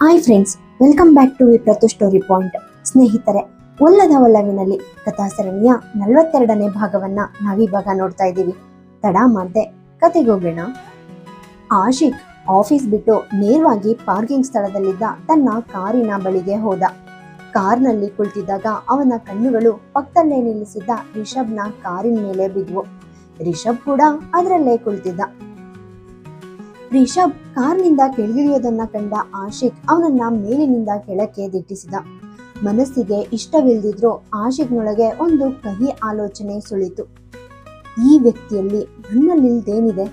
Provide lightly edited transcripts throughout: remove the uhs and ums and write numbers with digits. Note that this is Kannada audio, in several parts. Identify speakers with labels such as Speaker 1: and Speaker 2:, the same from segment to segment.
Speaker 1: Hi friends, welcome back to ವಿಪ್ರತು ಸ್ಟೋರಿ ಪಾಯಿಂಟ್. ಸ್ನೇಹಿತರೆ, ಒಲ್ಲದ ಒಲವಿನಲ್ಲಿ ಕಥಾ ಸರಣಿಯ 42ನೇ ಭಾಗವನ್ನ ನಾವಿವಾಗ ನೋಡ್ತಾ ಇದ್ದೀವಿ. ತಡ ಮಾಡದೆ ಕತೆಗೋಗೋಣ. ಆಶಿಕ್ ಆಫೀಸ್ ಬಿಟ್ಟು ನೇರವಾಗಿ ಪಾರ್ಕಿಂಗ್ ಸ್ಥಳದಲ್ಲಿದ್ದ ತನ್ನ ಕಾರಿನ ಬಳಿಗೆ ಹೋದ. ಕಾರ್ನಲ್ಲಿ ಕುಳಿತಿದ್ದಾಗ ಅವನ ಕಣ್ಣುಗಳು ಪಕ್ಕದಲ್ಲೇ ನಿಲ್ಲಿಸಿದ್ದ ರಿಷಬ್ನ ಕಾರಿನ ಮೇಲೆ ಬಿದ್ವು. ರಿಷಬ್ ಕೂಡ ಅದರಲ್ಲೇ ಕುಳಿತಿದ್ದ. ರಿಷಬ್ ಕಾರ್ನಿಂದ ಕೆಳಗಿಳಿಯೋದನ್ನ ಕಂಡ ಆಶಿಕ್ ಅವನನ್ನ ಮೇಲಿನಿಂದ ಕೆಳಕ್ಕೆ ದಿಟ್ಟಿಸಿದ. ಮನಸ್ಸಿಗೆ ಇಷ್ಟವಿಲ್ದಿದ್ರು ಆಶಿಕ್ನೊಳಗೆ ಒಂದು ಕಹಿ ಆಲೋಚನೆ ಸುಳಿತು. ಈ ವ್ಯಕ್ತಿಯಲ್ಲಿ ನನ್ನಲ್ಲಿಲ್ದೇನಿದೆ?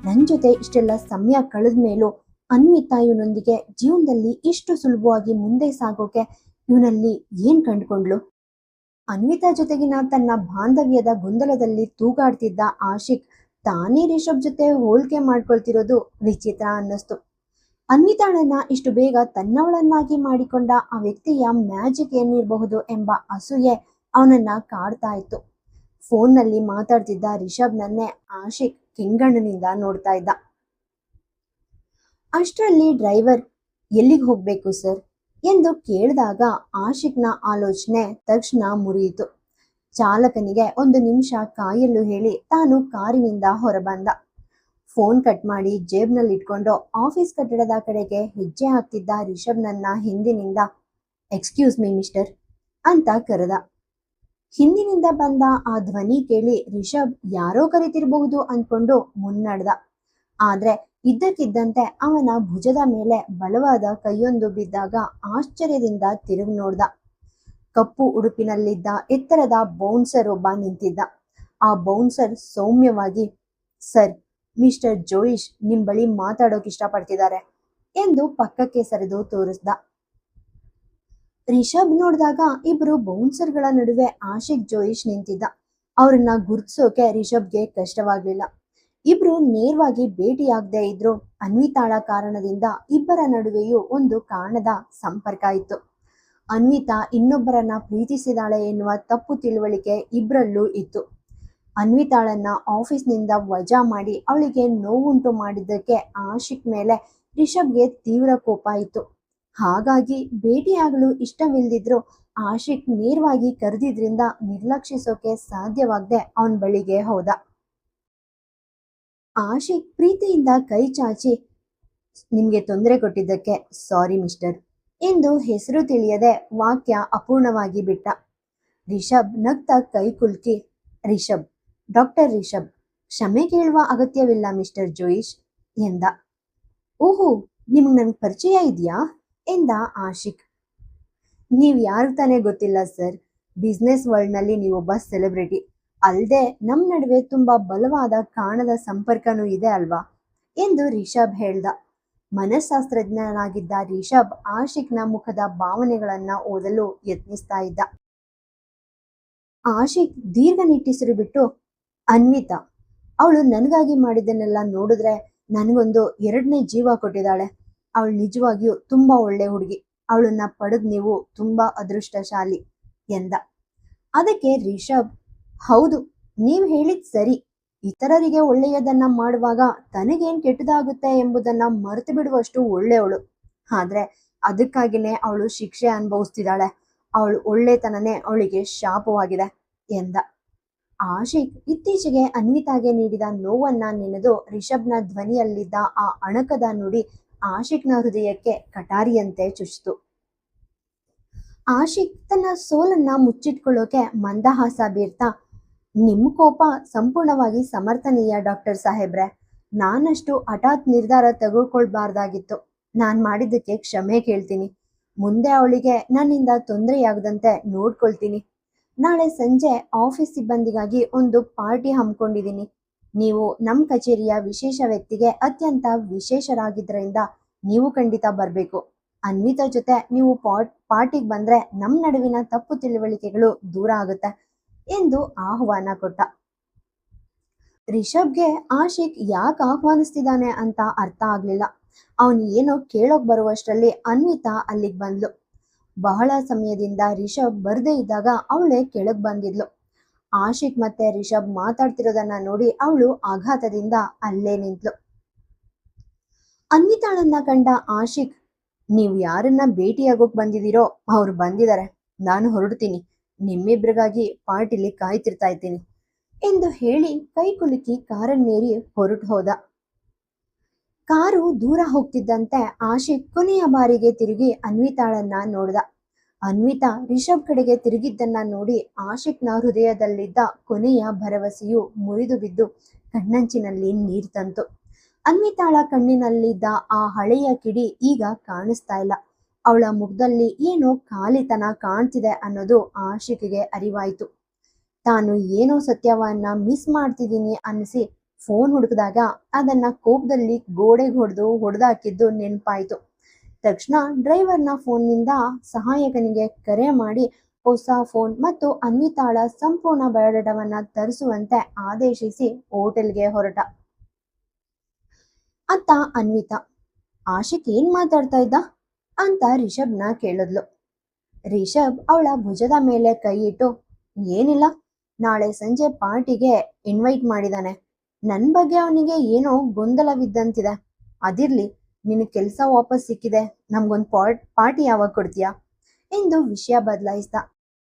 Speaker 1: ನನ್ನ ಜೊತೆ ಇಷ್ಟೆಲ್ಲ ಸಮಯ ಕಳೆದ ಮೇಲೂ ಅನ್ವಿತಾ ಇವನೊಂದಿಗೆ ಜೀವನದಲ್ಲಿ ಇಷ್ಟು ಸುಲಭವಾಗಿ ಮುಂದೆ ಸಾಗೋಕೆ ಇವನಲ್ಲಿ ಏನ್ ಕಂಡುಕೊಂಡ್ಲು? ಅನ್ವಿತಾ ಜೊತೆಗಿನ ತನ್ನ ಬಾಂಧವ್ಯದ ಗೊಂದಲದಲ್ಲಿ ತೂಗಾಡ್ತಿದ್ದ ಆಶಿಕ್ ತಾನೇ ರಿಷಬ್ ಜೊತೆ ಹೋಲಿಕೆ ಮಾಡ್ಕೊಳ್ತಿರೋದು ವಿಚಿತ್ರ ಅನ್ನಿಸ್ತು. ಅನ್ವಿತಾಳನ್ನ ಇಷ್ಟು ಬೇಗ ತನ್ನವಳನ್ನಾಗಿ ಮಾಡಿಕೊಂಡ ಆ ವ್ಯಕ್ತಿಯ ಮ್ಯಾಜಿಕ್ ಏನಿರಬಹುದು ಎಂಬ ಅಸೂಯೆ ಅವನನ್ನ ಕಾಡ್ತಾ ಇತ್ತು. ಫೋನ್ನಲ್ಲಿ ಮಾತಾಡ್ತಿದ್ದ ರಿಷಬ್ನನ್ನೇ ಆಶಿಕ್ ಕೆಂಗಣ್ಣಿನಿಂದ ನೋಡ್ತಾ ಇದ್ದ. ಅಷ್ಟರಲ್ಲಿ ಡ್ರೈವರ್ ಎಲ್ಲಿಗೆ ಹೋಗ್ಬೇಕು ಸರ್ ಎಂದು ಕೇಳಿದಾಗ ಆಶಿಕ್ನ ಆಲೋಚನೆ ತಕ್ಷಣ ಮುರಿಯಿತು. ಚಾಲಕನಿಗೆ 1 ನಿಮಿಷ ಕಾಯಲು ಹೇಳಿ ತಾನು ಕಾರಿನಿಂದ ಹೊರಬಂದ. ಫೋನ್ ಕಟ್ ಮಾಡಿ ಜೇಬ್ನಲ್ಲಿ ಇಟ್ಕೊಂಡು ಆಫೀಸ್ ಕಟ್ಟಡದ ಕಡೆಗೆ ಹೆಜ್ಜೆ ಹಾಕ್ತಿದ್ದ ರಿಷಬ್ನನ್ನ ಹಿಂದಿನಿಂದ ಎಕ್ಸ್ಕ್ಯೂಸ್ ಮೀ ಮಿಸ್ಟರ್ ಅಂತ ಕರೆದ. ಹಿಂದಿನಿಂದ ಬಂದ ಆ ಧ್ವನಿ ಕೇಳಿ ರಿಷಬ್ ಯಾರೋ ಕರಿತಿರಬಹುದು ಅಂದ್ಕೊಂಡು ಮುನ್ನಡೆದ. ಆದ್ರೆ ಇದ್ದಕ್ಕಿದ್ದಂತೆ ಅವನ ಭುಜದ ಮೇಲೆ ಬಲವಾದ ಕೈಯೊಂದು ಬಿದ್ದಾಗ ಆಶ್ಚರ್ಯದಿಂದ ತಿರುಗಿ ನೋಡ್ದ. ಕಪ್ಪು ಉಡುಪಿನಲ್ಲಿದ್ದ ಎತ್ತರದ ಬೌನ್ಸರ್ ಒಬ್ಬ ನಿಂತಿದ್ದ. ಆ ಬೌನ್ಸರ್ ಸೌಮ್ಯವಾಗಿ, ಸರ್, ಮಿಸ್ಟರ್ ಜೋಯಿಶ್ ನಿಮ್ ಬಳಿ ಮಾತಾಡೋಕೆ ಇಷ್ಟಪಡ್ತಿದ್ದಾರೆ ಎಂದು ಪಕ್ಕಕ್ಕೆ ಸರಿದು ತೋರಿಸ್ದ. ರಿಷಬ್ ನೋಡಿದಾಗ ಇಬ್ರು ಬೌನ್ಸರ್ಗಳ ನಡುವೆ ಆಶಿಕ್ ಜೋಯಿಶ್ ನಿಂತಿದ್ದ. ಅವ್ರನ್ನ ಗುರ್ತಿಸೋಕೆ ರಿಷಬ್ಗೆ ಕಷ್ಟವಾಗ್ಲಿಲ್ಲ. ಇಬ್ರು ನೇರವಾಗಿ ಭೇಟಿಯಾಗದೆ ಇದ್ರು ಅನ್ವಿತಾಳ ಕಾರಣದಿಂದ ಇಬ್ಬರ ನಡುವೆಯೂ ಒಂದು ಕಾರಣದ ಸಂಪರ್ಕ ಇತ್ತು. ಅನ್ವಿತಾ ಇನ್ನೊಬ್ಬರನ್ನ ಪ್ರೀತಿಸಿದಾಳೆ ಎನ್ನುವ ತಪ್ಪು ತಿಳುವಳಿಕೆ ಇಬ್ಬರಲ್ಲೂ ಇತ್ತು. ಅನ್ವಿತಾಳನ್ನ ಆಫೀಸ್ನಿಂದ ವಜಾ ಮಾಡಿ ಅವಳಿಗೆ ನೋವುಂಟು ಮಾಡಿದ್ದಕ್ಕೆ ಆಶಿಕ್ ಮೇಲೆ ರಿಷಬ್ಗೆ ತೀವ್ರ ಕೋಪ ಇತ್ತು. ಹಾಗಾಗಿ ಭೇಟಿಯಾಗಲು ಇಷ್ಟವಿಲ್ದಿದ್ರು ಆಶಿಕ್ ನೇರವಾಗಿ ಕರೆದಿದ್ರಿಂದ ನಿರ್ಲಕ್ಷಿಸೋಕೆ ಸಾಧ್ಯವಾಗದೆ ಅವನ ಬಳಿಗೆ ಹೋದ. ಆಶಿಕ್ ಪ್ರೀತಿಯಿಂದ ಕೈ ಚಾಚಿ, ನಿಮ್ಗೆ ತೊಂದರೆ ಕೊಟ್ಟಿದ್ದಕ್ಕೆ ಸಾರಿ ಮಿಸ್ಟರ್ ಎಂದು ಹೆಸರು ತಿಳಿಯದೆ ವಾಕ್ಯ ಅಪೂರ್ಣವಾಗಿ ಬಿಟ್ಟ. ರಿಷಬ್ ನಗ್ತಾ ಕೈ ಕುಲ್ಕಿ, ರಿಷಬ್, ಡಾಕ್ಟರ್ ರಿಷಬ್, ಕ್ಷಮೆ ಕೇಳುವ ಅಗತ್ಯವಿಲ್ಲ ಮಿಸ್ಟರ್ ಜೋಯಿಶ್ ಎಂದ. ಓಹೋ, ನಿಮ್ಗೆ ನನಗೆ ಪರಿಚಯ ಇದೆಯಾ ಎಂದ ಆಶಿಕ್. ನೀವ್ ಯಾರು ತಾನೇ ಗೊತ್ತಿಲ್ಲ ಸರ್, ಬಿಸ್ನೆಸ್ ವರ್ಲ್ಡ್ನಲ್ಲಿ ನೀವೊಬ್ಬ ಸೆಲೆಬ್ರಿಟಿ. ಅಲ್ಲದೆ ನಮ್ಮ ನಡುವೆ ತುಂಬಾ ಬಲವಾದ ಕಾರಣದ ಸಂಪರ್ಕನೂ ಇದೆ ಅಲ್ವಾ ಎಂದು ರಿಷಬ್ ಹೇಳ್ದ. ಮನಃಶಾಸ್ತ್ರಜ್ಞನಾಗಿದ್ದ ರಿಷಬ್ ಆಶಿಕ್ನ ಮುಖದ ಭಾವನೆಗಳನ್ನ ಓದಲು ಯತ್ನಿಸ್ತಾ ಇದ್ದ. ಆಶಿಕ್ ದೀರ್ಘ ನಿಟ್ಟಿಸಿರು ಬಿಟ್ಟು, ಅನ್ವಿತಾ, ಅವಳು ನನಗಾಗಿ ಮಾಡಿದ್ದನ್ನೆಲ್ಲ ನೋಡಿದ್ರೆ ನನಗೊಂದು 2ನೇ ಜೀವ ಕೊಟ್ಟಿದ್ದಾಳೆ. ಅವಳು ನಿಜವಾಗಿಯೂ ತುಂಬಾ ಒಳ್ಳೆ ಹುಡುಗಿ. ಅವಳನ್ನ ಪಡೆದ್ ನೀವು ತುಂಬಾ ಅದೃಷ್ಟಶಾಲಿ ಎಂದ. ಅದಕ್ಕೆ ರಿಷಬ್, ಹೌದು, ನೀವ್ ಹೇಳಿದ್ ಸರಿ. ಇತರರಿಗೆ ಒಳ್ಳೆಯದನ್ನ ಮಾಡುವಾಗ ತನಗೇನ್ ಕೆಟ್ಟದಾಗುತ್ತೆ ಎಂಬುದನ್ನ ಮರೆತು ಬಿಡುವಷ್ಟು ಒಳ್ಳೆಯವಳು. ಆದ್ರೆ ಅದಕ್ಕಾಗಿನೇ ಅವಳು ಶಿಕ್ಷೆ ಅನುಭವಿಸ್ತಿದ್ದಾಳೆ. ಅವಳು ಒಳ್ಳೆತನನೇ ಅವಳಿಗೆ ಶಾಪವಾಗಿದೆ ಎಂದ. ಆಶಿಕ್ ಇತ್ತೀಚೆಗೆ ಅನ್ವಿತಾಗೆ ನೀಡಿದ ನೋವನ್ನ ನೆನೆದು ರಿಷಬ್ನ ಧ್ವನಿಯಲ್ಲಿದ್ದ ಆ ಅಣಕದ ನುಡಿ ಆಶಿಕ್ನ ಹೃದಯಕ್ಕೆ ಕಟಾರಿಯಂತೆ ಚುಚ್ಚಿತು. ಆಶಿಕ್ ತನ್ನ ಸೋಲನ್ನ ಮುಚ್ಚಿಟ್ಕೊಳ್ಳೋಕೆ ಮಂದಹಾಸ ಬೀರ್ತಾ, ನಿಮ್ ಕೋಪ ಸಂಪೂರ್ಣವಾಗಿ ಸಮರ್ಥನೀಯ ಡಾಕ್ಟರ್ ಸಾಹೇಬ್ರೆ. ನಾನಷ್ಟು ಹಠಾತ್ ನಿರ್ಧಾರ ತೆಗೆದುಕೊಳ್ಬಾರ್ದಾಗಿತ್ತು. ನಾನ್ ಮಾಡಿದ್ದಕ್ಕೆ ಕ್ಷಮೆ ಕೇಳ್ತೀನಿ. ಮುಂದೆ ಅವಳಿಗೆ ನನ್ನಿಂದ ತೊಂದರೆಯಾಗದಂತೆ ನೋಡ್ಕೊಳ್ತೀನಿ. ನಾಳೆ ಸಂಜೆ ಆಫೀಸ್ ಸಿಬ್ಬಂದಿಗಾಗಿ ಒಂದು ಪಾರ್ಟಿ ಹಮ್ಮಿಕೊಂಡಿದ್ದೀನಿ. ನೀವು ನಮ್ಮ ಕಚೇರಿಯ ವಿಶೇಷ ವ್ಯಕ್ತಿಗೆ ಅತ್ಯಂತ ವಿಶೇಷರಾಗಿದ್ದರಿಂದ ನೀವು ಖಂಡಿತ ಬರಬೇಕು. ಅನ್ವಿತಾ ಜೊತೆ ನೀವು ಪಾರ್ಟಿಗೆ ಬಂದ್ರೆ ನಮ್ಮ ನಡುವಿನ ತಪ್ಪು ತಿಳುವಳಿಕೆಗಳು ದೂರ ಆಗುತ್ತೆ ಎಂದು ಆಹ್ವಾನ ಕೊಟ್ಟ. ರಿಷಬ್ಗೆ ಆಶಿಕ್ ಯಾಕೆ ಆಹ್ವಾನಿಸ್ತಿದ್ದಾನೆ ಅಂತ ಅರ್ಥ ಆಗ್ಲಿಲ್ಲ. ಅವನು ಏನೋ ಕೇಳೋಕ್ ಬರುವಷ್ಟರಲ್ಲಿ ಅನ್ವಿತಾ ಅಲ್ಲಿಗೆ ಬಂದ್ಲು. ಬಹಳ ಸಮಯದಿಂದ ರಿಷಬ್ ಬರ್ದೇ ಇದ್ದಾಗ ಅವಳೇ ಕೆಳಗ್ ಬಂದಿದ್ಲು. ಆಶಿಕ್ ಮತ್ತೆ ರಿಷಬ್ ಮಾತಾಡ್ತಿರೋದನ್ನ ನೋಡಿ ಅವಳು ಆಘಾತದಿಂದ ಅಲ್ಲೇ ನಿಂತ್ಲು. ಅನ್ವಿತಾಳನ್ನ ಕಂಡ ಆಶಿಕ್, ನೀವು ಯಾರನ್ನ ಭೇಟಿಯಾಗೋಕ್ ಬಂದಿದ್ದೀರೋ ಅವ್ರು ಬಂದಿದ್ದಾರೆ. ನಾನು ಹೊರಡ್ತೀನಿ. ನಿಮ್ಮಿಬ್ರಿಗಾಗಿ ಪಾರ್ಟಿಲಿ ಕಾಯ್ತಿರ್ತಾ ಇದ್ದೀನಿ ಎಂದು ಹೇಳಿ ಕೈ ಕುಲುಕಿ ಕಾರನ್ನೇರಿ ಹೊರಟು ಹೋದ. ಕಾರು ದೂರ ಹೋಗ್ತಿದ್ದಂತೆ ಆಶಿಕ್ ಕೊನೆಯ ಬಾರಿಗೆ ತಿರುಗಿ ಅನ್ವಿತಾಳನ್ನ ನೋಡ್ದ. ಅನ್ವಿತಾ ರಿಷಬ್ ಕಡೆಗೆ ತಿರುಗಿದ್ದನ್ನ ನೋಡಿ ಆಶಿಕ್ನ ಹೃದಯದಲ್ಲಿದ್ದ ಕೊನೆಯ ಭರವಸೆಯು ಮುರಿದು ಬಿದ್ದು ಕಣ್ಣಂಚಿನಲ್ಲಿ ನೀರ್ ತಂತು. ಅನ್ವಿತಾಳ ಕಣ್ಣಿನಲ್ಲಿದ್ದ ಆ ಹಳೆಯ ಕಿಡಿ ಈಗ ಕಾಣಿಸ್ತಾ ಇಲ್ಲ. ಅವಳ ಮುಖದಲ್ಲಿ ಏನೋ ಖಾಲಿತನ ಕಾಣ್ತಿದೆ ಅನ್ನೋದು ಆಶಿಕ್ಗೆ ಅರಿವಾಯಿತು. ತಾನು ಏನೋ ಸತ್ಯವನ್ನ ಮಿಸ್ ಮಾಡ್ತಿದ್ದೀನಿ ಅನ್ನಿಸಿ ಫೋನ್ ಹುಡುಕಿದಾಗ ಅದನ್ನ ಕೋಪದಲ್ಲಿ ಗೋಡೆಗೆ ಹೊಡೆದಾಕಿದ್ದು ನೆನಪಾಯಿತು. ತಕ್ಷಣ ಡ್ರೈವರ್ನ ಫೋನ್ನಿಂದ ಸಹಾಯಕನಿಗೆ ಕರೆ ಮಾಡಿ ಹೊಸ ಫೋನ್ ಮತ್ತು ಅನ್ವಿತಾಳ ಸಂಪೂರ್ಣ ಬಯೋಡಾಟಾವನ್ನ ತರಿಸುವಂತೆ ಆದೇಶಿಸಿ ಹೋಟೆಲ್ಗೆ ಹೊರಟ. ಅತ್ತ ಅನ್ವಿತಾ, ಆಶಿಕ್ ಏನ್ ಮಾತಾಡ್ತಾ ಇದ್ದ ಅಂತ ರಿಷಬ್ನ ಕೇಳಿದ್ಲು. ರಿಷಬ್ ಅವಳ ಭುಜದ ಮೇಲೆ ಕೈ ಇಟ್ಟು, ಏನಿಲ್ಲ, ನಾಳೆ ಸಂಜೆ ಪಾರ್ಟಿಗೆ ಇನ್ವೈಟ್ ಮಾಡಿದಾನೆ. ನನ್ ಬಗ್ಗೆ ಅವನಿಗೆ ಏನೋ ಗೊಂದಲವಿದ್ದಂತಿದೆ. ಅದಿರ್ಲಿ, ನಿನ್ನ ಕೆಲಸ ವಾಪಸ್ ಸಿಕ್ಕಿದೆ, ನಮ್ಗೊಂದು ಪಾರ್ಟಿ ಯಾವಾಗ ಕೊಡ್ತೀಯಾ ಎಂದು ವಿಷಯ ಬದಲಾಯಿಸ್ದ.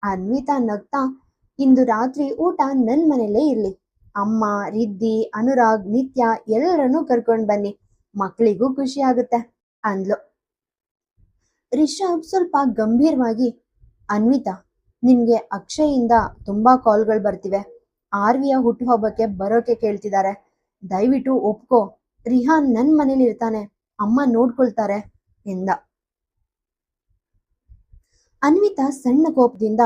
Speaker 1: ಅನ್ವಿತಾ ನಗ್ತಾ, ಇಂದು ರಾತ್ರಿ ಊಟ ನನ್ ಮನೇಲೇ ಇರ್ಲಿ. ಅಮ್ಮ, ರಿದ್ದಿ, ಅನುರಾಗ್, ನಿತ್ಯ ಎಲ್ಲರನ್ನೂ ಕರ್ಕೊಂಡ್ ಬನ್ನಿ, ಮಕ್ಕಳಿಗೂ ಖುಷಿ ಆಗುತ್ತೆ ಅಂದ್ಲು. ರಿಷಬ್ ಸ್ವಲ್ಪ ಗಂಭೀರವಾಗಿ, ಅನ್ವಿತಾ, ನಿನ್ಗೆ ಅಕ್ಷಯಿಂದ ತುಂಬಾ ಕಾಲ್ಗಳು ಬರ್ತಿವೆ. ಆರ್ವಿಯ ಹುಟ್ಟುಹಬ್ಬಕ್ಕೆ ಬರೋಕೆ ಕೇಳ್ತಿದ್ದಾರೆ. ದಯವಿಟ್ಟು ಒಪ್ಕೋ. ರಿಹಾನ್ ನನ್ ಮನೇಲಿ ಇರ್ತಾನೆ, ಅಮ್ಮ ನೋಡ್ಕೊಳ್ತಾರೆ ಎಂದ. ಅನ್ವಿತಾ ಸಣ್ಣ ಕೋಪದಿಂದ,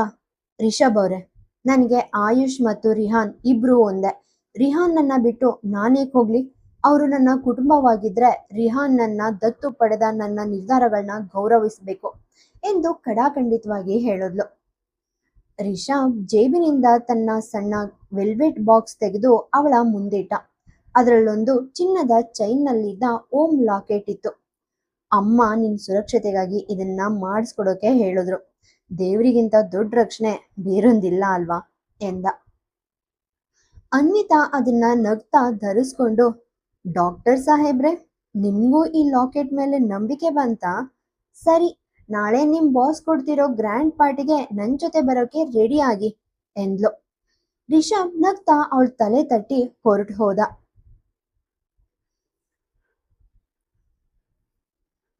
Speaker 1: ರಿಷಬ್ ಅವ್ರೆ, ನನಗೆ ಆಯುಷ್ ಮತ್ತು ರಿಹಾನ್ ಇಬ್ರು ಒಂದೇ. ರಿಹಾನ್ ನನ್ನ ಬಿಟ್ಟು ನಾನೇಕ್ ಹೋಗ್ಲಿ? ಅವರು ನನ್ನ ಕುಟುಂಬವಾಗಿದ್ರೆ ರಿಹಾನ್ ನನ್ನ ದತ್ತು ಪಡೆದ ನನ್ನ ನಿರ್ಧಾರಗಳನ್ನ ಗೌರವಿಸಬೇಕು ಎಂದು ಖಡಾಖಂಡಿತವಾಗಿ ಹೇಳಿದ್ಲು. ರಿಷಬ್ ಜೇಬಿನಿಂದ ತನ್ನ ಸಣ್ಣ ವೆಲ್ವೆಟ್ ಬಾಕ್ಸ್ ತೆಗೆದು ಅವಳ ಮುಂದಿಟ್ಟ. ಅದರಲ್ಲೊಂದು ಚಿನ್ನದ ಚೈನ್ನಲ್ಲಿದ್ದ ಓಂ ಲಾಕೆಟ್ ಇತ್ತು. ಅಮ್ಮ ನಿನ್ ಸುರಕ್ಷತೆಗಾಗಿ ಇದನ್ನ ಮಾಡಿಸ್ಕೊಡೋಕೆ ಹೇಳಿದ್ರು. ದೇವರಿಗಿಂತ ದೊಡ್ಡ ರಕ್ಷಣೆ ಬೇರೊಂದಿಲ್ಲ ಅಲ್ವಾ ಎಂದ. ಅನ್ವಿತಾ ಅದನ್ನ ನಗ್ತಾ ಧರಿಸ್ಕೊಂಡು, ಡಾಕ್ಟರ್ ಸಾಹೇಬ್ರೆ, ನಿಮ್ಗೂ ಈ ಲಾಕೆಟ್ ಮೇಲೆ ನಂಬಿಕೆ ಬಂತಾ? ಸರಿ, ನಾಳೆ ನಿಮ್ ಬಾಸ್ ಕೊಡ್ತಿರೋ ಗ್ರ್ಯಾಂಡ್ ಪಾರ್ಟಿಗೆ ನನ್ ಜೊತೆ ಬರೋಕೆ ರೆಡಿ ಆಗಿ ಎಂದ್ಲು. ರಿಷಬ್ ನಗ್ತಾ ಅವಳ ತಲೆ ತಟ್ಟಿ ಹೊರಟು ಹೋದ.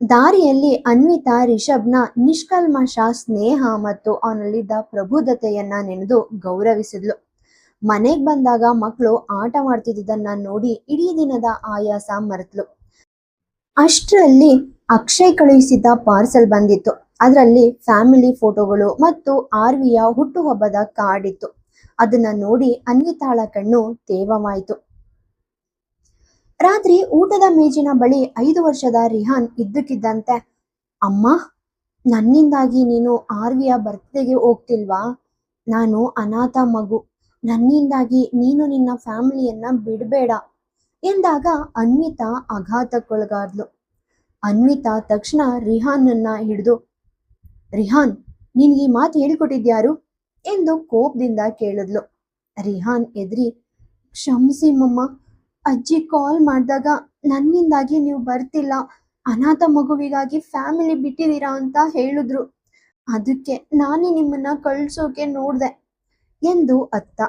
Speaker 1: ದಾರಿಯಲ್ಲಿ ಅನ್ವಿತಾ ರಿಷಬ್ನ ನಿಷ್ಕಲ್ಮಶ ಸ್ನೇಹ ಮತ್ತು ಅವನಲ್ಲಿದ್ದ ಪ್ರಬುದ್ಧತೆಯನ್ನ ನೆನೆದು ಗೌರವಿಸಿದ್ಲು. ಮನೆಗ್ ಬಂದಾಗ ಮಕ್ಕಳು ಆಟ ಮಾಡ್ತಿದ್ದನ್ನ ನೋಡಿ ಇಡೀ ದಿನದ ಆಯಾಸ ಮರೆತ್ಲು. ಅಷ್ಟರಲ್ಲಿ ಅಕ್ಷಯ್ ಕಳುಹಿಸಿದ್ದ ಪಾರ್ಸಲ್ ಬಂದಿತ್ತು. ಅದರಲ್ಲಿ ಫ್ಯಾಮಿಲಿ ಫೋಟೋಗಳು ಮತ್ತು ಆರ್ವಿಯ ಹುಟ್ಟುಹಬ್ಬದ ಕಾರ್ಡ್ ಇತ್ತು. ಅದನ್ನ ನೋಡಿ ಅನ್ವಿತಾಳ ಕಣ್ಣು ತೇವವಾಯಿತು. ರಾತ್ರಿ ಊಟದ ಮೇಜಿನ ಬಳಿ 5 ವರ್ಷದ ರಿಹಾನ್ ಇದ್ದಕ್ಕಿದ್ದಂತೆ, ಅಮ್ಮ, ನನ್ನಿಂದಾಗಿ ನೀನು ಆರ್ವಿಯ ಬರ್ತ್ಡೇಗೆ ಹೋಗ್ತಿಲ್ವಾ? ನಾನು ಅನಾಥ ಮಗು, ನನ್ನಿಂದಾಗಿ ನೀನು ನಿನ್ನ ಫ್ಯಾಮಿಲಿಯನ್ನ ಬಿಡಬೇಡ ಎಂದಾಗ ಅನ್ವಿತಾ ಆಘಾತಕ್ಕೊಳಗಾದ್ಲು. ಅನ್ವಿತಾ ತಕ್ಷಣ ರಿಹಾನ್ನನ್ನ ಹಿಡಿದು, ರಿಹಾನ್, ನಿನ್ಗೆ ಈ ಮಾತು ಹೇಳ್ಕೊಟ್ಟಿದ್ಯಾರು ಎಂದು ಕೋಪದಿಂದ ಕೇಳಿದ್ಲು. ರಿಹಾನ್ ಎದ್ರಿ, ಕ್ಷಮಿಸಿ ಮಮ್ಮ, ಅಜ್ಜಿ ಕಾಲ್ ಮಾಡಿದಾಗ ನನ್ನಿಂದಾಗಿ ನೀವು ಬರ್ತಿಲ್ಲ, ಅನಾಥ ಮಗುವಿಗಾಗಿ ಫ್ಯಾಮಿಲಿ ಬಿಟ್ಟಿದ್ದೀರಾ ಅಂತ ಹೇಳಿದ್ರು. ಅದಕ್ಕೆ ನಾನೇ ನಿಮ್ಮನ್ನ ಕಳ್ಸೋಕೆ ನೋಡ್ದೆ ಎಂದು ಅತ್ತ.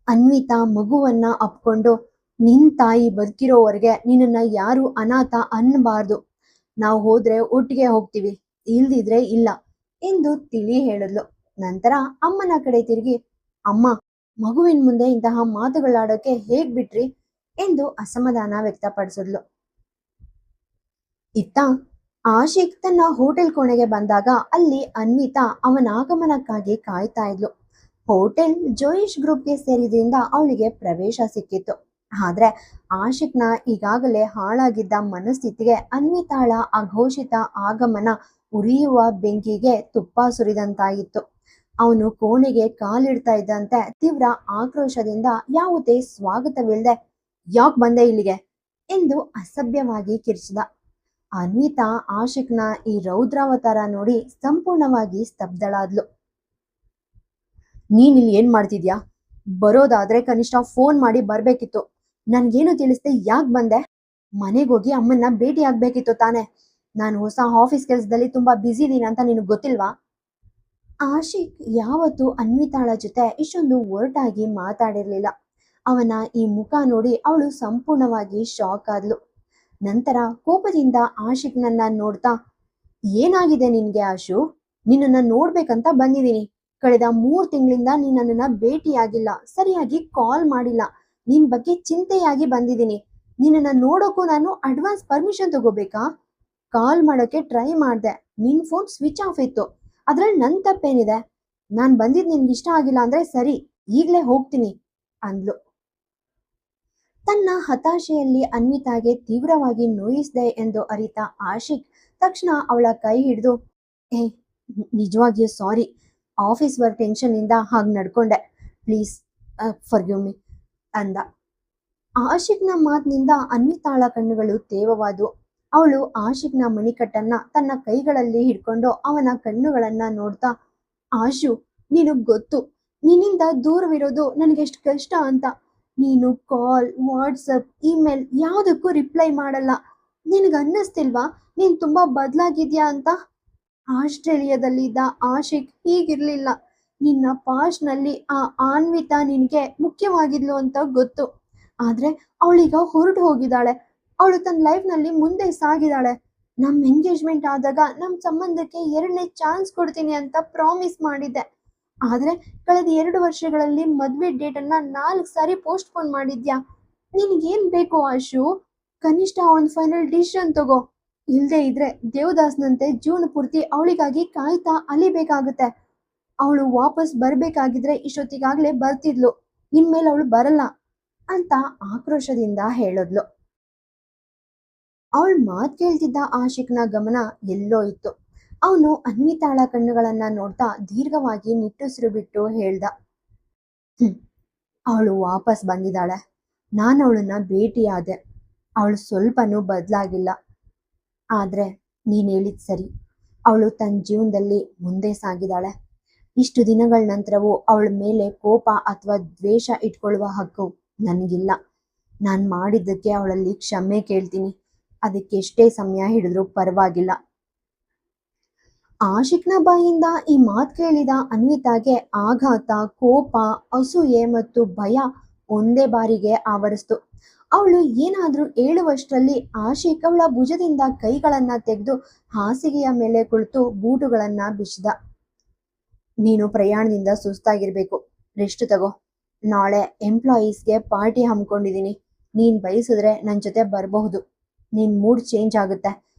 Speaker 1: ಅನ್ವಿತಾ ಮಗುವನ್ನ ಅಪ್ಕೊಂಡು, ನಿನ್ ತಾಯಿ ಬದುಕಿರೋವರೆಗೆ ನಿನ್ನನ್ನ ಯಾರು ಅನಾಥ ಅನ್ನಬಾರ್ದು. ನಾವು ಹೋದ್ರೆ ಒಟ್ಟಿಗೆ ಹೋಗ್ತೀವಿ, ಇಲ್ದಿದ್ರೆ ಇಲ್ಲ ಎಂದು ತಿಳಿ ಹೇಳಿದ್ಲು. ನಂತರ ಅಮ್ಮನ ಕಡೆ ತಿರುಗಿ, ಅಮ್ಮ, ಮಗುವಿನ ಮುಂದೆ ಇಂತಹ ಮಾತುಗಳಾಡೋಕೆ ಹೇಗ್ ಬಿಟ್ರಿ ಎಂದು ಅಸಮಾಧಾನ ವ್ಯಕ್ತಪಡಿಸಿದ್ಲು. ಇತ್ತ ಆಶಿಕ್ ತನ್ನ ಹೋಟೆಲ್ ಕೋಣೆಗೆ ಬಂದಾಗ ಅಲ್ಲಿ ಅನ್ವಿತಾ ಅವನ ಆಗಮನಕ್ಕಾಗಿ ಕಾಯ್ತಾ ಇದ್ಲು. ಹೋಟೆಲ್ ಜೋಯಿಶ್ ಗ್ರೂಪ್ಗೆ ಸೇರಿದ್ರಿಂದ ಅವಳಿಗೆ ಪ್ರವೇಶ ಸಿಕ್ಕಿತ್ತು. ಆದ್ರೆ ಆಶಿಕ್ನ ಈಗಾಗಲೇ ಹಾಳಾಗಿದ್ದ ಮನಸ್ಥಿತಿಗೆ ಅನ್ವಿತಾಳ ಅಘೋಷಿತ ಆಗಮನ ಉರಿಯುವ ಬೆಂಕಿಗೆ ತುಪ್ಪ ಸುರಿದಂತಾಯಿತ್ತು. ಅವನು ಕೋಣೆಗೆ ಕಾಲಿಡ್ತಾ ಇದ್ದಂತೆ ತೀವ್ರ ಆಕ್ರೋಶದಿಂದ ಯಾವುದೇ ಸ್ವಾಗತವಿಲ್ಲದೆ, ಯಾಕ್ ಬಂದೆ ಇಲ್ಲಿಗೆ ಎಂದು ಅಸಭ್ಯವಾಗಿ ಕಿರ್ಚಿದ. ಅನ್ವಿತಾ ಆಶಿಕ್ನ ಈ ರೌದ್ರಾವತಾರ ನೋಡಿ ಸಂಪೂರ್ಣವಾಗಿ ಸ್ತಬ್ಧಳಾದ್ಲು. ನೀನ್ ಇಲ್ಲಿ ಏನ್ ಮಾಡ್ತಿದ್ಯಾ? ಬರೋದಾದ್ರೆ ಕನಿಷ್ಠ ಫೋನ್ ಮಾಡಿ ಬರ್ಬೇಕಿತ್ತು. ನನ್ಗೇನು ತಿಳಿಸ್ದೆ ಯಾಕೆ ಬಂದೆ? ಮನೆಗೋಗಿ ಅಮ್ಮನ್ನ ಭೇಟಿ ಆಗ್ಬೇಕಿತ್ತು ತಾನೆ ನಾನು ಹೊಸ ಆಫೀಸ್ ಕೆಲಸದಲ್ಲಿ ತುಂಬಾ ಬ್ಯುಸಿ ಇದೀನಿ ಅಂತ ನಿನಗೆ ಗೊತ್ತಿಲ್ವಾ? ಆಶಿಕ್ ಯಾವತ್ತೂ ಅನ್ವಿತಾಳ ಜೊತೆ ಇಷ್ಟೊಂದು ಒರಟಾಗಿ ಮಾತಾಡಿರ್ಲಿಲ್ಲ. ಅವನ ಈ ಮುಖ ನೋಡಿ ಅವಳು ಸಂಪೂರ್ಣವಾಗಿ ಶಾಕ್ ಆದ್ಲು. ನಂತರ ಕೋಪದಿಂದ ಆಶಿಕ್ನನ್ನ ನೋಡ್ತಾ, ಏನಾಗಿದೆ ನಿನ್ಗೆ ಆಶು? ನಿನ್ನನ್ನ ನೋಡ್ಬೇಕಂತ ಬಂದಿದ್ದೀನಿ. ಕಳೆದ 3 ತಿಂಗಳಿಂದ ನೀನ್ ನನ್ನನ್ನ ಭೇಟಿಯಾಗಿಲ್ಲ, ಸರಿಯಾಗಿ ಕಾಲ್ ಮಾಡಿಲ್ಲ. ನಿನ್ ಬಗ್ಗೆ ಚಿಂತೆಯಾಗಿ ಬಂದಿದ್ದೀನಿ. ನಿನ್ನನ್ನ ನೋಡೋಕ್ಕೂ ನಾನು ಅಡ್ವಾನ್ಸ್ ಪರ್ಮಿಷನ್ ತಗೋಬೇಕಾ? ಕಾಲ್ ಮಾಡೋಕೆ ಟ್ರೈ ಮಾಡ್ದೆ, ನಿನ್ ಫೋನ್ ಸ್ವಿಚ್ ಆಫ್ ಇತ್ತು. ಅದ್ರಲ್ಲಿ ನನ್ ತಪ್ಪೇನಿದೆ? ನಾನ್ ಬಂದಿದ್ ನಿನ್ಗೆ ಇಷ್ಟ ಆಗಿಲ್ಲ ಅಂದ್ರೆ ಸರಿ, ಈಗ್ಲೇ ಹೋಗ್ತೀನಿ ಅಂದ್ಲು. ತನ್ನ ಹತಾಶೆಯಲ್ಲಿ ಅನ್ವಿತಾಗೆ ತೀವ್ರವಾಗಿ ನೋಯಿಸಿದೆ ಎಂದು ಅರಿತ ಆಶಿಕ್ ತಕ್ಷಣ ಅವಳ ಕೈ ಹಿಡಿದು, ಏ ನಿಜವಾಗಿಯೂ ಸಾರಿ, ಆಫೀಸ್ ವರ್ಕ್ ಟೆನ್ಷನ್ ಇಂದ ಹಾಗೆ ನಡ್ಕೊಂಡೆ, ಪ್ಲೀಸ್ ಫರ್ಗಿವ್ ಮಿ ಅಂದ. ಆಶಿಕ್ನ ಮಾತಿನಿಂದ ಅನ್ವಿತಾಳ ಕಣ್ಣುಗಳು ತೇವವಾದವು. ಅವಳು ಆಶಿಕ್ನ ಮಣಿಕಟ್ಟನ್ನ ತನ್ನ ಕೈಗಳಲ್ಲಿ ಹಿಡ್ಕೊಂಡು ಅವನ ಕಣ್ಣುಗಳನ್ನ ನೋಡ್ತಾ, ಆಶು, ನಿನಗ್ ಗೊತ್ತು ನಿನ್ನಿಂದ ದೂರವಿರೋದು ನನಗೆಷ್ಟು ಕಷ್ಟ ಅಂತ. ನೀನು ಕಾಲ್, ವಾಟ್ಸಪ್, ಇಮೇಲ್ ಯಾವುದಕ್ಕೂ ರಿಪ್ಲೈ ಮಾಡಲ್ಲ. ನಿನಗೆ ಅನ್ನಿಸ್ತಿಲ್ವಾ ನೀನ್ ತುಂಬಾ ಬದಲಾಗಿದ್ಯಾ ಅಂತ? ಆಸ್ಟ್ರೇಲಿಯಾದಲ್ಲಿದ್ದ ಆಶಿಕ್ ಹೀಗಿರ್ಲಿಲ್ಲ. ನಿನ್ನ ಪಾಸ್ಟ್ನಲ್ಲಿ ಆ ಆನ್ವಿತಾ ನಿನಗೆ ಮುಖ್ಯವಾಗಿದ್ಲು ಅಂತ ಗೊತ್ತು. ಆದ್ರೆ ಅವಳೀಗ ಹೊರಟು ಹೋಗಿದ್ದಾಳೆ. ಅವಳು ತನ್ನ ಲೈಫ್ನಲ್ಲಿ ಮುಂದೆ ಸಾಗಿದ್ದಾಳೆ. ನಮ್ ಎಂಗೇಜ್ಮೆಂಟ್ ಆದಾಗ ನಮ್ ಸಂಬಂಧಕ್ಕೆ 2ನೇ ಚಾನ್ಸ್ ಕೊಡ್ತೀನಿ ಅಂತ ಪ್ರಾಮಿಸ್ ಮಾಡಿದ್ದೆ. ಆದ್ರೆ ಕಳೆದ 2 ವರ್ಷಗಳಲ್ಲಿ ಮದ್ವೆ ಡೇಟ್ ಅನ್ನ 4 ಸಾರಿ ಪೋಸ್ಟ್ಪೋನ್ ಮಾಡಿದ್ಯಾ. ನಿನ್ಗೇನ್ ಬೇಕು ಆಶು? ಕನಿಷ್ಠ ಒಂದು ಫೈನಲ್ ಡಿಸಿಷನ್ ತಗೋ. ಇಲ್ದೇ ಇದ್ರೆ ದೇವದಾಸ್ನಂತೆ ಜೀವನ ಪೂರ್ತಿ ಅವಳಿಗಾಗಿ ಕಾಯ್ತಾ ಅಲಿಬೇಕಾಗುತ್ತೆ. ಅವಳು ವಾಪಸ್ ಬರ್ಬೇಕಾಗಿದ್ರೆ ಇಷ್ಟೊತ್ತಿಗಾಗ್ಲೇ ಬರ್ತಿದ್ಲು. ಇನ್ಮೇಲೆ ಅವಳು ಬರಲ್ಲ ಅಂತ ಆಕ್ರೋಶದಿಂದ ಹೇಳಿದ್ಲು. ಅವಳ ಮಾತ್ ಕೇಳ್ತಿದ್ದ ಆಶಿಕ್ನ ಗಮನ ಎಲ್ಲೋ ಇತ್ತು. ಅವನು ಅನ್ವಿತಾಳ ಕಣ್ಣುಗಳನ್ನ ನೋಡ್ತಾ ದೀರ್ಘವಾಗಿ ನಿಟ್ಟುಸಿರು ಬಿಟ್ಟು ಹೇಳ್ದ, ಅವಳು ವಾಪಸ್ ಬಂದಿದ್ದಾಳೆ. ನಾನು ಅವಳನ್ನ ಭೇಟಿಯಾದೆ. ಅವಳು ಸ್ವಲ್ಪನೂ ಬದಲಾಗಿಲ್ಲ. ಆದ್ರೆ ನೀನ್ ಹೇಳಿದ್ ಸರಿ, ಅವಳು ತನ್ನ ಜೀವನದಲ್ಲಿ ಮುಂದೆ ಸಾಗಿದ್ದಾಳೆ. ಇಷ್ಟು ದಿನಗಳ ನಂತರವೂ ಅವಳ ಮೇಲೆ ಕೋಪ ಅಥವಾ ದ್ವೇಷ ಇಟ್ಕೊಳ್ಳುವ ಹಕ್ಕು ನನಗಿಲ್ಲ. ನಾನು ಮಾಡಿದ್ದಕ್ಕೆ ಅವಳಲ್ಲಿ ಕ್ಷಮೆ ಕೇಳ್ತೀನಿ. ಅದಕ್ಕೆ ಎಷ್ಟೇ ಸಮಯ ಹಿಡಿದ್ರೂ ಪರವಾಗಿಲ್ಲ. ಆಶಿಕ್ನ ಬಾಯಿಂದ ಈ ಮಾತು ಕೇಳಿದ ಅನ್ವಿತಾಗೆ ಆಘಾತ, ಕೋಪ, ಅಸೂಯೆ ಮತ್ತು ಭಯ ಒಂದೇ ಬಾರಿಗೆ ಆವರಿಸ್ತು. ಅವಳು ಏನಾದ್ರೂ ಹೇಳುವಷ್ಟರಲ್ಲಿ ಆಶಿಕ್ ಅವಳ ಭುಜದಿಂದ ಕೈಗಳನ್ನ ತೆಗೆದು ಹಾಸಿಗೆಯ ಮೇಲೆ ಕುಳಿತು ಬೂಟುಗಳನ್ನ ಬಿಸಿದ. ನೀನು ಪ್ರಯಾಣದಿಂದ ಸುಸ್ತಾಗಿರ್ಬೇಕು, ರೆಸ್ಟ್ ತಗೋ. ನಾಳೆ ಎಂಪ್ಲಾಯೀಸ್ಗೆ ಪಾರ್ಟಿ ಹಮ್ಮಿಕೊಂಡಿದ್ದೀನಿ. ನೀನ್ ಬಯಸಿದ್ರೆ ನನ್ನ ಜೊತೆ ಬರಬಹುದು. ನಿನ್ ಮೂಡ್ ಚೇಂಜ್ ಆಗುತ್ತೆ.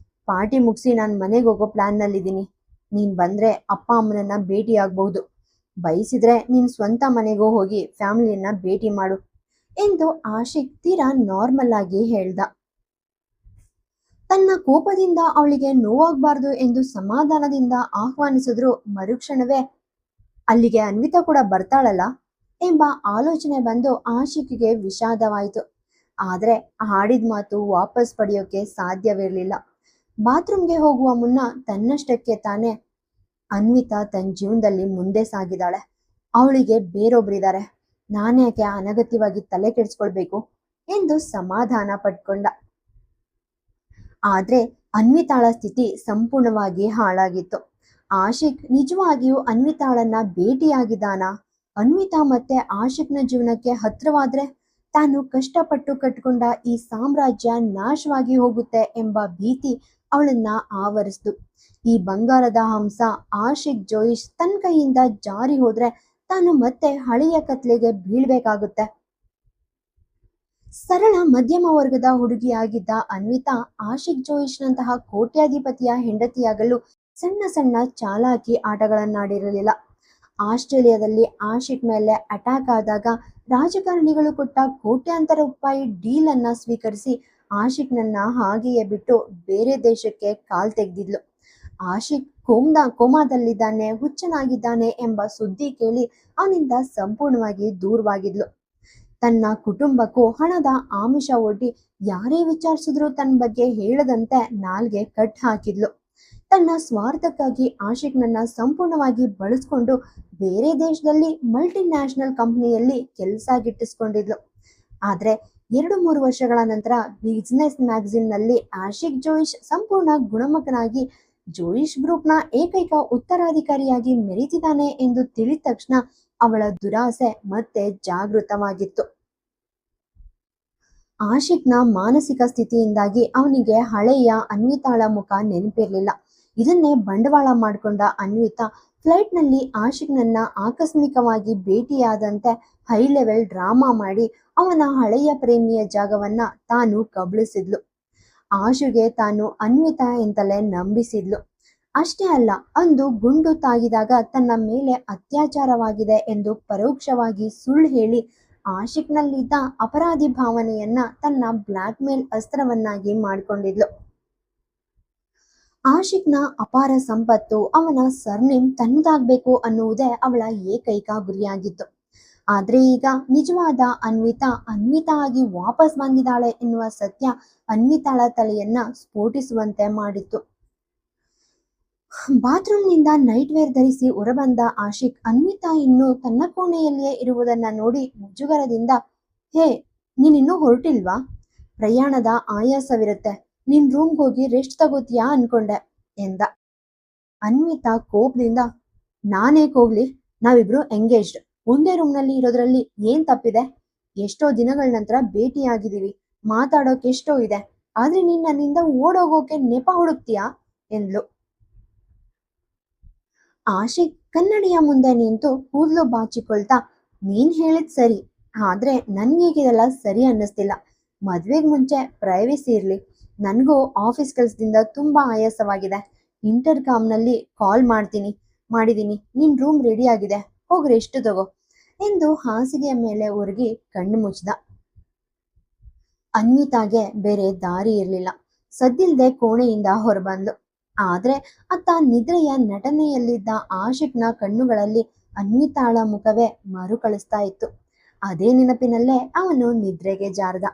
Speaker 1: ಪಾರ್ಟಿ ಮುಗಿಸಿ ನಾನು ಮನೆಗೆ ಹೋಗೋ ಪ್ಲಾನ್ನಲ್ಲಿದ್ದೀನಿ. ನೀನ್ ಬಂದ್ರೆ ಅಪ್ಪ ಅಮ್ಮನನ್ನ ಭೇಟಿ ಆಗಬಹುದು. ಬಯಸಿದ್ರೆ ನೀನ್ ಸ್ವಂತ ಮನೆಗೂ ಹೋಗಿ ಫ್ಯಾಮಿಲಿಯನ್ನ ಭೇಟಿ ಮಾಡು ಎಂದು ಆಶಿಕ್ ತೀರಾ ನಾರ್ಮಲ್ ಆಗಿ ಹೇಳ್ದ. ತನ್ನ ಕೋಪದಿಂದ ಅವಳಿಗೆ ನೋವಾಗಬಾರ್ದು ಎಂದು ಸಮಾಧಾನದಿಂದ ಆಹ್ವಾನಿಸಿದ್ರು ಮರುಕ್ಷಣವೇ, ಅಲ್ಲಿಗೆ ಅನ್ವಿತಾ ಕೂಡ ಬರ್ತಾಳಲ್ಲ ಎಂಬ ಆಲೋಚನೆ ಬಂದು ಆಶಿಕ್ಗೆ ವಿಷಾದವಾಯಿತು. ಆದ್ರೆ ಆಡಿದ ಮಾತು ವಾಪಸ್ ಪಡೆಯೋಕೆ ಸಾಧ್ಯವಿರಲಿಲ್ಲ. ಬಾತ್ರೂಮ್ಗೆ ಹೋಗುವ ಮುನ್ನ ತನ್ನಷ್ಟಕ್ಕೆ ತಾನೇ, ಅನ್ವಿತಾ ತನ್ನ ಜೀವನದಲ್ಲಿ ಮುಂದೆ ಸಾಗಿದ್ದಾಳೆ. ಅವಳಿಗೆ ಬೇರೊಬ್ರಿದ್ದಾರೆ. ನಾನ್ಯಾಕೆ ಅನಗತ್ಯವಾಗಿ ತಲೆ ಕೆಡಿಸ್ಕೊಳ್ಬೇಕು ಎಂದು ಸಮಾಧಾನ ಪಡ್ಕೊಂಡ. ಆದ್ರೆ ಅನ್ವಿತಾಳ ಸ್ಥಿತಿ ಸಂಪೂರ್ಣವಾಗಿ ಹಾಳಾಗಿತ್ತು. ಆಶಿಕ್ ನಿಜವಾಗಿಯೂ ಅನ್ವಿತಾಳನ್ನ ಭೇಟಿಯಾಗಿದ್ದಾನ? ಅನ್ವಿತಾ ಮತ್ತೆ ಆಶಿಕ್ನ ಜೀವನಕ್ಕೆ ಹತ್ರವಾದ್ರೆ ತಾನು ಕಷ್ಟಪಟ್ಟು ಕಟ್ಕೊಂಡ ಈ ಸಾಮ್ರಾಜ್ಯ ನಾಶವಾಗಿ ಹೋಗುತ್ತೆ ಎಂಬ ಭೀತಿ ಅವಳನ್ನ ಆವರಿಸ್ತು. ಈ ಬಂಗಾರದ ಹಂಸ ಆಶಿಕ್ ಜೋಯಿಶ್ ತನ್ನ ಕೈಯಿಂದ ಜಾರಿ ಹೋದ್ರೆ ತಾನು ಮತ್ತೆ ಹಳೆಯ ಕತ್ಲೆಗೆ ಬೀಳ್ಬೇಕಾಗುತ್ತೆ. ಸರಳ ಮಧ್ಯಮ ವರ್ಗದ ಹುಡುಗಿಯಾಗಿದ್ದ ಅನ್ವಿತಾ ಆಶಿಕ್ ಜೋಯಿಶ್ನಂತಹ ಕೋಟ್ಯಾಧಿಪತಿಯ ಹೆಂಡತಿಯಾಗಲು ಸಣ್ಣ ಸಣ್ಣ ಚಾಲಾಕಿ ಆಟಗಳನ್ನಾಡಿರಲಿಲ್ಲ. ಆಸ್ಟ್ರೇಲಿಯಾದಲ್ಲಿ ಆಶಿಕ್ ಮೇಲೆ ಅಟ್ಯಾಕ್ ಆದಾಗ ರಾಜಕಾರಣಿಗಳು ಕೊಟ್ಟ ಕೋಟ್ಯಾಂತರ ರೂಪಾಯಿ ಡೀಲ್ ಅನ್ನ ಸ್ವೀಕರಿಸಿ ಆಶಿಕ್ನನ್ನ ಹಾಗೆಯೇ ಬಿಟ್ಟು ಬೇರೆ ದೇಶಕ್ಕೆ ಕಾಲ್ ತೆಗೆದಿದ್ಲು. ಆಶಿಕ್ ಕೋಮಾದಲ್ಲಿದ್ದಾನೆ, ಹುಚ್ಚನಾಗಿದ್ದಾನೆ ಎಂಬ ಸುದ್ದಿ ಕೇಳಿ ಅವನಿಂದ ಸಂಪೂರ್ಣವಾಗಿ ದೂರವಾಗಿದ್ಲು. ತನ್ನ ಕುಟುಂಬಕ್ಕೂ ಹಣದ ಆಮಿಷ ಒಡ್ಡಿ ಯಾರೇ ವಿಚಾರಿಸಿದ್ರು ತನ್ನ ಬಗ್ಗೆ ಹೇಳದಂತೆ ನಾಲ್ಗೆ ಕಟ್ ಹಾಕಿದ್ಲು. ತನ್ನ ಸ್ವಾರ್ಥಕ್ಕಾಗಿ ಆಶಿಕ್ನನ್ನ ಸಂಪೂರ್ಣವಾಗಿ ಬಳಸ್ಕೊಂಡು ಬೇರೆ ದೇಶದಲ್ಲಿ ಮಲ್ಟಿ ನ್ಯಾಷನಲ್ ಕಂಪನಿಯಲ್ಲಿ ಕೆಲಸ ಗಿಟ್ಟಿಸ್ಕೊಂಡಿದ್ಲು. ಆದ್ರೆ 2-3 ವರ್ಷಗಳ ನಂತರ ಬಿಸಿನೆಸ್ ಮ್ಯಾಗಝಿನ್ ನಲ್ಲಿ ಆಶಿಕ್ ಜೋಯಿಶ್ ಸಂಪೂರ್ಣ ಗುಣಮುಖನಾಗಿ ಜೋಯಿಶ್ ಗ್ರೂಪ್ನ ಏಕೈಕ ಉತ್ತರಾಧಿಕಾರಿಯಾಗಿ ಮೆರೀತಿದ್ದಾನೆ ಎಂದು ತಿಳಿದ ತಕ್ಷಣ ಅವಳ ದುರಾಸೆ ಮತ್ತೆ ಜಾಗೃತವಾಗಿತ್ತು. ಆಶಿಕ್ನ ಮಾನಸಿಕ ಸ್ಥಿತಿಯಿಂದಾಗಿ ಅವನಿಗೆ ಹಳೆಯ ಅನ್ವಿತಾಳ ಮುಖ ನೆನಪಿರ್ಲಿಲ್ಲ. ಇದನ್ನೇ ಬಂಡವಾಳ ಮಾಡಿಕೊಂಡ ಅನ್ವಿತಾ ಫ್ಲೈಟ್ನಲ್ಲಿ ಆಶಿಕ್ನನ್ನ ಆಕಸ್ಮಿಕವಾಗಿ ಭೇಟಿಯಾದಂತೆ ಹೈ ಲೆವೆಲ್ ಡ್ರಾಮಾ ಮಾಡಿ ಅವನ ಹಳೆಯ ಪ್ರೇಮಿಯ ಜಾಗವನ್ನ ತಾನು ಕಬಳಿಸಿದ್ಲು. ಆಶುಗೆ ತಾನು ಅನ್ವಿತಾ ಎಂತಲೇ ನಂಬಿಸಿದ್ಲು. ಅಷ್ಟೇ ಅಲ್ಲ, ಅಂದು ಗುಂಡು ತಾಗಿದಾಗ ತನ್ನ ಮೇಲೆ ಅತ್ಯಾಚಾರವಾಗಿದೆ ಎಂದು ಪರೋಕ್ಷವಾಗಿ ಸುಳ್ಳು ಹೇಳಿ ಆಶಿಕ್ನಲ್ಲಿದ್ದ ಅಪರಾಧಿ ಭಾವನೆಯನ್ನ ತನ್ನ ಬ್ಲ್ಯಾಕ್ ಮೇಲ್ ಅಸ್ತ್ರವನ್ನಾಗಿ ಮಾಡಿಕೊಂಡಿದ್ಲು. ಆಶಿಕ್ನ ಅಪಾರ ಸಂಪತ್ತು, ಅವನ ಸರ್ನೇಮ್ ತನ್ನದಾಗಬೇಕು ಅನ್ನುವುದೇ ಅವಳ ಏಕೈಕ ಗುರಿಯಾಗಿತ್ತು. ಆದ್ರೆ ಈಗ ನಿಜವಾದ ಅನ್ವಿತಾ ಆಗಿ ವಾಪಸ್ ಬಂದಿದ್ದಾಳೆ ಎನ್ನುವ ಸತ್ಯ ಅನ್ವಿತಾಳ ತಲೆಯನ್ನ ಸ್ಫೋಟಿಸುವಂತೆ ಮಾಡಿತ್ತು. ಬಾತ್ರೂಮ್ನಿಂದ ನೈಟ್ ವೇರ್ ಧರಿಸಿ ಹೊರಬಂದ ಆಶಿಕ್ ಅನ್ವಿತಾ ಇನ್ನು ತನ್ನ ಕೋಣೆಯಲ್ಲಿಯೇ ಇರುವುದನ್ನ ನೋಡಿ ಮುಜುಗರದಿಂದ, ಹೇ, ನೀನಿನ್ನೂ ಹೊರಟಿಲ್ವಾ? ಪ್ರಯಾಣದ ಆಯಾಸವಿರುತ್ತೆ, ನಿನ್ ರೂಮ್ಗೆ ಹೋಗಿ ರೆಸ್ಟ್ ತಗೋತೀಯಾ ಅನ್ಕೊಂಡೆ ಎಂದ. ಅನ್ವಿತಾ ಕೋಪದಿಂದ, ನಾನೇಕ್ ಹೋಗ್ಲಿ, ನಾವಿಬ್ರು ಎಂಗೇಜ್ಡ್, ಒಂದೇ ರೂಮ್ನಲ್ಲಿ ಇರೋದ್ರಲ್ಲಿ ಏನ್ ತಪ್ಪಿದೆ? ಎಷ್ಟೋ ದಿನಗಳ ನಂತರ ಭೇಟಿಯಾಗಿದ್ದೀವಿ, ಮಾತಾಡೋಕೆಷ್ಟೋ ಇದೆ, ಆದ್ರೆ ನೀನ್ ನನ್ನಿಂದ ಓಡೋಗೋಕೆ ನೆಪ ಹುಡುಕ್ತೀಯಾ ಎಂದ್ಲು. ಆಶಿಕ್ ಕನ್ನಡಿಯ ಮುಂದೆ ನಿಂತು ಕೂದಲು ಬಾಚಿಕೊಳ್ತಾ, ನೀನ್ ಹೇಳಿದ್ ಸರಿ, ಆದ್ರೆ ನನ್ಗೀಗಿದೆಲ್ಲ ಸರಿ ಅನ್ನಿಸ್ತಿಲ್ಲ. ಮದ್ವೆಗ್ ಮುಂಚೆ ಪ್ರೈವೇಸಿ ಇರ್ಲಿ. ನನಗೂ ಆಫೀಸ್ ಕೆಲಸದಿಂದ ತುಂಬಾ ಆಯಾಸವಾಗಿದೆ. ಇಂಟರ್ಕಾಮ್ನಲ್ಲಿ ಕಾಲ್ ಮಾಡಿದೀನಿ, ನಿನ್ ರೂಮ್ ರೆಡಿ ಆಗಿದೆ, ಹೋಗಿ ರೆಸ್ಟ್ ತಗೋ ಎಂದು ಹಾಸಿಗೆಯ ಮೇಲೆ ಒರಗಿ ಕಣ್ಣು ಮುಚ್ಚಿದ. ಅನ್ವಿತಾಗೆ ಬೇರೆ ದಾರಿ ಇರಲಿಲ್ಲ. ಸದ್ದಿಲ್ದೆ ಕೋಣೆಯಿಂದ ಹೊರಬಂದ್ಲು. ಆದ್ರೆ ಅತ್ತ ನಿದ್ರೆಯ ನಟನೆಯಲ್ಲಿದ್ದ ಆಶಿಕ್ನ ಕಣ್ಣುಗಳಲ್ಲಿ ಅನ್ವಿತಾಳ ಮುಖವೇ ಮರುಕಳಿಸ್ತಾ ಇತ್ತು. ಅದೇ ನೆನಪಿನಲ್ಲೇ ಅವನು ನಿದ್ರೆಗೆ ಜಾರದ.